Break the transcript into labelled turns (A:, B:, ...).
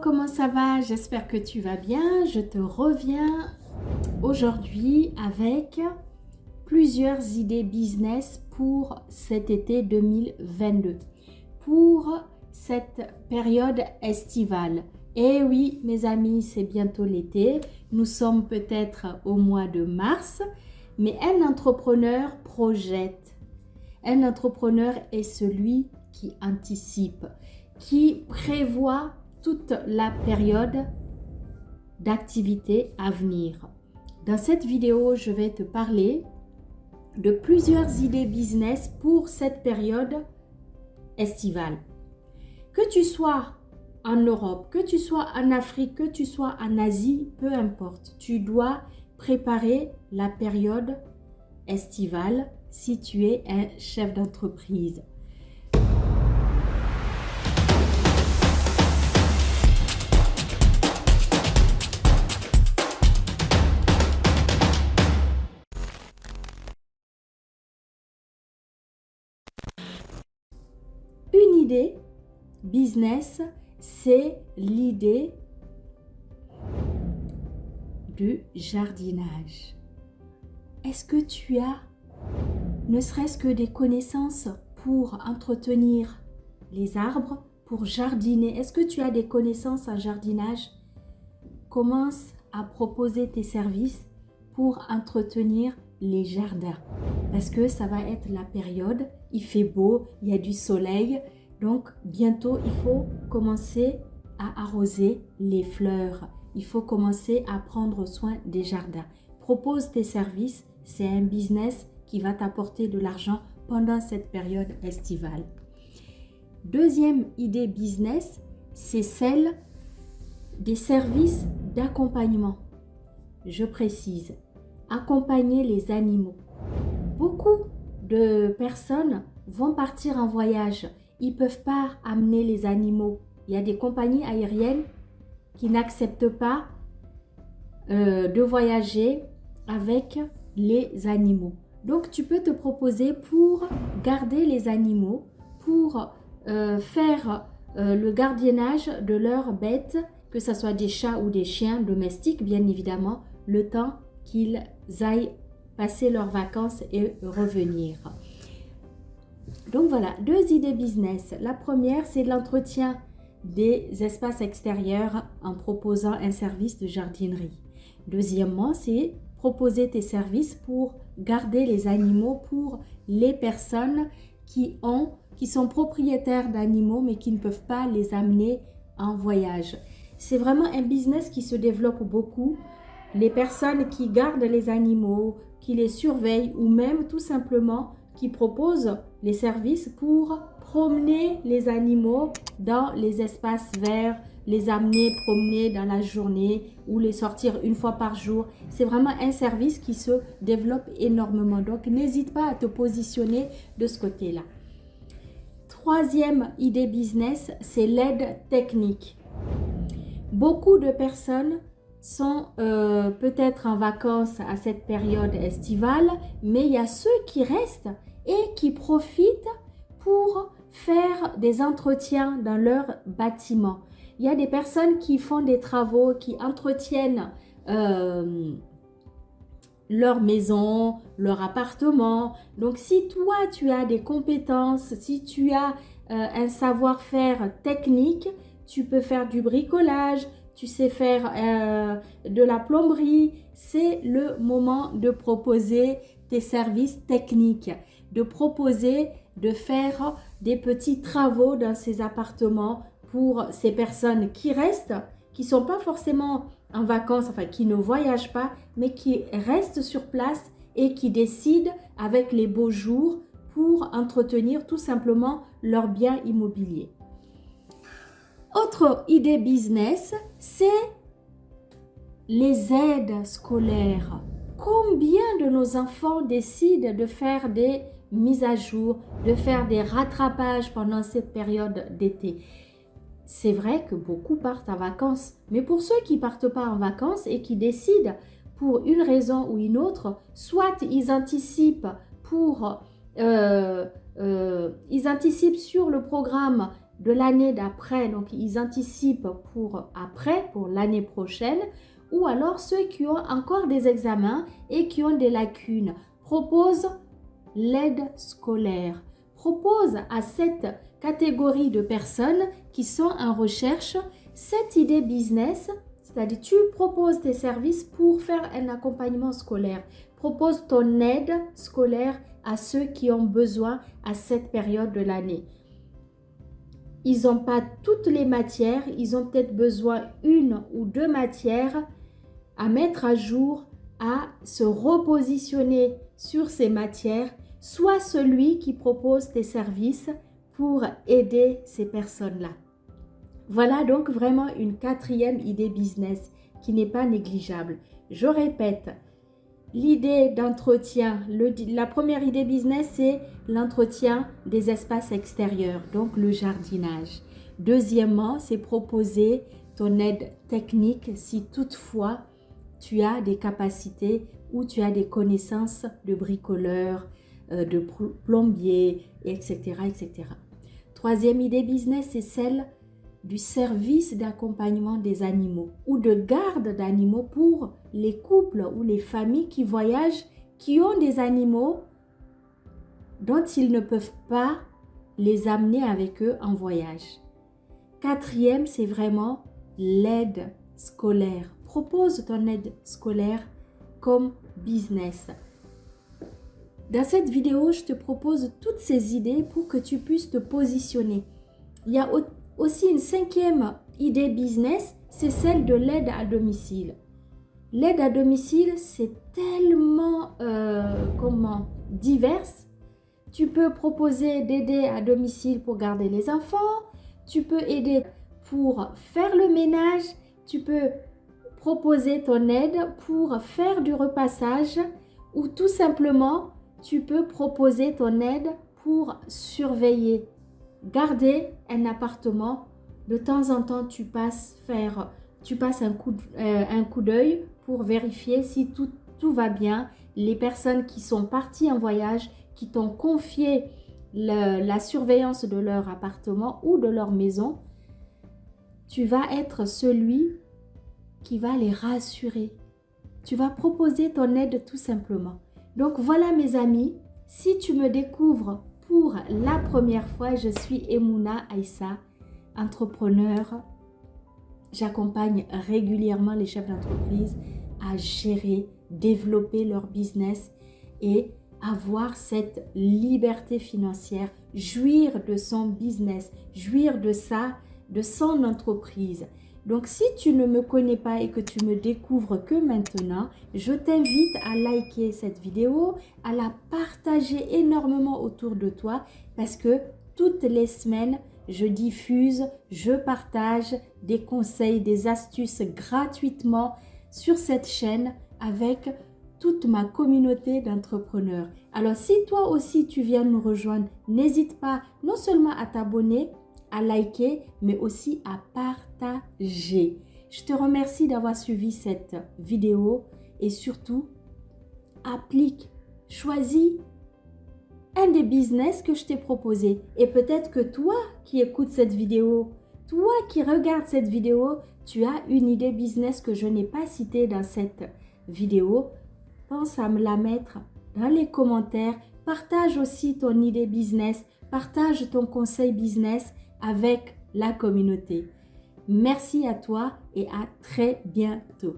A: comment ça va? J'espère que tu vas bien. Je te reviens aujourd'hui avec plusieurs idées business pour cet été 2022, pour cette période estivale. Et oui, mes amis, c'est bientôt l'été. Nous sommes peut-être au mois de mars, mais un entrepreneur projette. Un entrepreneur est celui qui anticipe, qui prévoit toute la période d'activité à venir. Dans cette vidéo, je vais te parler de plusieurs idées business pour cette période estivale. Que tu sois en Europe, que tu sois en Afrique, que tu sois en Asie, peu importe, tu dois préparer la période estivale si tu es un chef d'entreprise. Une idée business, c'est l'idée du jardinage. Est-ce que tu as ne serait-ce que des connaissances pour entretenir les arbres, pour jardiner? Est-ce que tu as des connaissances en jardinage? Commence à proposer tes services pour entretenir les jardins. Parce que ça va être la période, il fait beau, il y a du soleil. Donc bientôt, il faut commencer à arroser les fleurs. Il faut commencer à prendre soin des jardins. Propose tes services, c'est un business qui va t'apporter de l'argent pendant cette période estivale. Deuxième idée business, c'est celle des services d'accompagnement. Je précise, accompagner les animaux. Beaucoup de personnes vont partir en voyage. Ils ne peuvent pas amener les animaux. Il y a des compagnies aériennes qui n'acceptent pas de voyager avec les animaux. Donc, tu peux te proposer pour garder les animaux, pour faire le gardiennage de leurs bêtes, que ce soit des chats ou des chiens domestiques, bien évidemment, le temps qu'ils aillent passer leurs vacances et revenir. Donc voilà, deux idées business. La première, c'est l'entretien des espaces extérieurs en proposant un service de jardinerie. Deuxièmement, c'est proposer tes services pour garder les animaux pour les personnes qui sont propriétaires d'animaux mais qui ne peuvent pas les amener en voyage. C'est vraiment un business qui se développe beaucoup. Les personnes qui gardent les animaux, qui les surveillent ou même tout simplement qui proposent les services pour promener les animaux dans les espaces verts, les amener promener dans la journée ou les sortir une fois par jour. C'est vraiment un service qui se développe énormément. Donc, n'hésite pas à te positionner de ce côté-là. Troisième idée business, c'est l'aide technique. Beaucoup de personnes sont peut-être en vacances à cette période estivale, mais il y a ceux qui restent et qui profitent pour faire des entretiens dans leur bâtiment. Il y a des personnes qui font des travaux, qui entretiennent leur maison, leur appartement. Donc, si toi, tu as des compétences, si tu as un savoir-faire technique, tu peux faire du bricolage, tu sais faire de la plomberie. C'est le moment de proposer tes services techniques, de proposer de faire des petits travaux dans ces appartements pour ces personnes qui restent, qui ne sont pas forcément en vacances, enfin qui ne voyagent pas, mais qui restent sur place et qui décident avec les beaux jours pour entretenir tout simplement leur bien immobilier. Autre idée business, c'est les aides scolaires. Combien de nos enfants décident de faire des mises à jour, de faire des rattrapages pendant cette période d'été? C'est vrai que beaucoup partent en vacances, mais pour ceux qui ne partent pas en vacances et qui décident pour une raison ou une autre, soit ils anticipent sur le programme de l'année d'après, donc ils anticipent pour après, pour l'année prochaine, ou alors ceux qui ont encore des examens et qui ont des lacunes. Propose l'aide scolaire. Propose à cette catégorie de personnes qui sont en recherche cette idée business, c'est-à-dire tu proposes tes services pour faire un accompagnement scolaire. Propose ton aide scolaire à ceux qui ont besoin à cette période de l'année. Ils n'ont pas toutes les matières, ils ont peut-être besoin une ou deux matières à mettre à jour, à se repositionner sur ces matières. Sois celui qui propose tes services pour aider ces personnes-là. Voilà donc vraiment une quatrième idée business qui n'est pas négligeable. Je répète, l'idée d'entretien, la première idée business, c'est l'entretien des espaces extérieurs, donc le jardinage. Deuxièmement, c'est proposer ton aide technique si toutefois tu as des capacités ou tu as des connaissances de bricoleur, de plombier, etc., etc. Troisième idée business, c'est celle du service d'accompagnement des animaux ou de garde d'animaux pour les couples ou les familles qui voyagent, qui ont des animaux dont ils ne peuvent pas les amener avec eux en voyage. Quatrième, c'est vraiment l'aide scolaire. Propose ton aide scolaire comme business. Dans cette vidéo, je te propose toutes ces idées pour que tu puisses te positionner. Il y a aussi une cinquième idée business, c'est celle de l'aide à domicile. L'aide à domicile, c'est tellement diverse. Tu peux proposer d'aider à domicile pour garder les enfants, tu peux aider pour faire le ménage, tu peux proposer ton aide pour faire du repassage ou tout simplement, tu peux proposer ton aide pour surveiller. Garder un appartement, de temps en temps, tu passes un coup d'œil pour vérifier si tout va bien. Les personnes qui sont parties en voyage, qui t'ont confié la surveillance de leur appartement ou de leur maison, tu vas être celui qui va les rassurer. Tu vas proposer ton aide tout simplement. Donc voilà mes amis, si tu me découvres pour la première fois, je suis Emouna Aïssa, entrepreneur. J'accompagne régulièrement les chefs d'entreprise à gérer, développer leur business et avoir cette liberté financière, jouir de son business, jouir de son entreprise. Donc, si tu ne me connais pas et que tu me découvres que maintenant, je t'invite à liker cette vidéo, à la partager énormément autour de toi parce que toutes les semaines, je diffuse, je partage des conseils, des astuces gratuitement sur cette chaîne avec toute ma communauté d'entrepreneurs. Alors, si toi aussi tu viens nous rejoindre, n'hésite pas non seulement à t'abonner, à liker, mais aussi à partager. Je te remercie d'avoir suivi cette vidéo et surtout, applique, choisis un des business que je t'ai proposé. Et peut-être que toi qui écoutes cette vidéo, toi qui regardes cette vidéo, tu as une idée business que je n'ai pas citée dans cette vidéo. Pense à me la mettre dans les commentaires. Partage aussi ton idée business, partage ton conseil business avec la communauté. Merci à toi et à très bientôt.